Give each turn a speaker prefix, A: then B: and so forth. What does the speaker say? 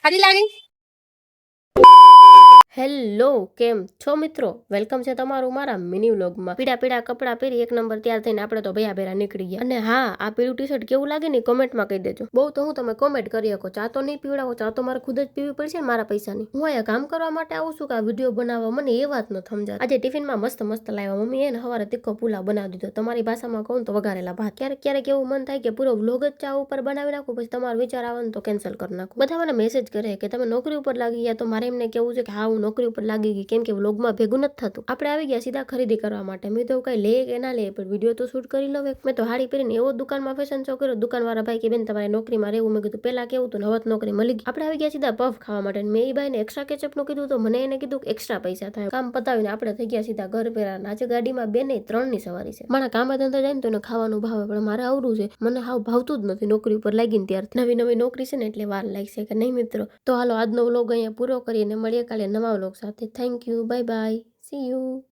A: ખાલી લાગી. હેલો, કેમ છો મિત્રો? વેલકમ છે તમારું મારા મિની વ્લોગમાં. પીડા પીડા કપડાં પહેરી એક નંબર તૈયાર થઈને આપણે તો ભૈયા ભેરા નીકળી ગયા. અને હા, આ પીળું ટી શર્ટ કેવું લાગે ને કોમેન્ટમાં કહી દેજો. બહુ તો હું તમે કોમેન્ટ કરી શકો. ચા તો નહીં પીવડાવો, ચા તો મારે ખુદ જ પીવી પડશે ને મારા પૈસાની. હું અહીંયા કામ કરવા માટે આવું છું કે આ વિડીયો બનાવવા, મને એ વાત ન સમજાય. આજે ટિફિનમાં મસ્ત મસ્ત લાવ્યા મમ્મી એને સવારે તીખો પુલાવ બનાવી દીધો. તમારી ભાષામાં કહું તો વઘારેલા ભાત. ક્યારેક ક્યારેક એવું મન થાય કે પૂરો વ્લોગ જ ચા ઉપર બનાવી નાખું, પછી તમારો વિચાર આવે તો કેન્સલ કરી નાખું. બધા મને મેસેજ કરે કે તમે નોકરી ઉપર લાગી ગયા, તો મારે એમને કેવું છે કે હા હું નોકરી ઉપર લાગી ગઈ, કેમ કે વ્લોગમાં ભેગું નથી થતું. આપણે આવી ગયા સીધા ખરીદી કરવા માટે. મેં તો કઈ લે કે ના લે, પણ વિડીયો તો શૂટ કરી લો. મેં તો હાડી પહેરીને એવો દુકાનમાં ફેશન શો કર્યો. દુકાનવાળા ભાઈ કે બેન તમારે નોકરીમાં રહેવું. મેં કીધું પેલા કેવું હતું, હવે નોકરી મળી ગઈ. આપણે આવી ગયા સીધા પફ ખાવા માટે. મેં એ ભાઈને એક્સ્ટ્રા કેચઅપ નું કીધું તો મને એને કીધું કે એક્સ્ટ્રા પૈસા થાય. કામ પતાવીને આપણે થઈ ગયા સીધા ઘર પેરા. આજે ગાડીમાં 2 નહીં 3 ની સવારી છે. મારા કામ ધંધો જાય ને તો એને ખાવાનું ભાવે, પણ મારે આવડું છે. મને હાવ ભાવતું જ નથી નોકરી ઉપર લાગીને ત્યારથી. નવી નવી નોકરી છે ને એટલે વાર લાગશે કે નહીં મિત્રો. તો હાલો આજનો વ્લોગ અહીંયા પૂરો કરીને મળીએ કાલે નવા વ્લોગ સાથે. Thank you, bye bye, C you.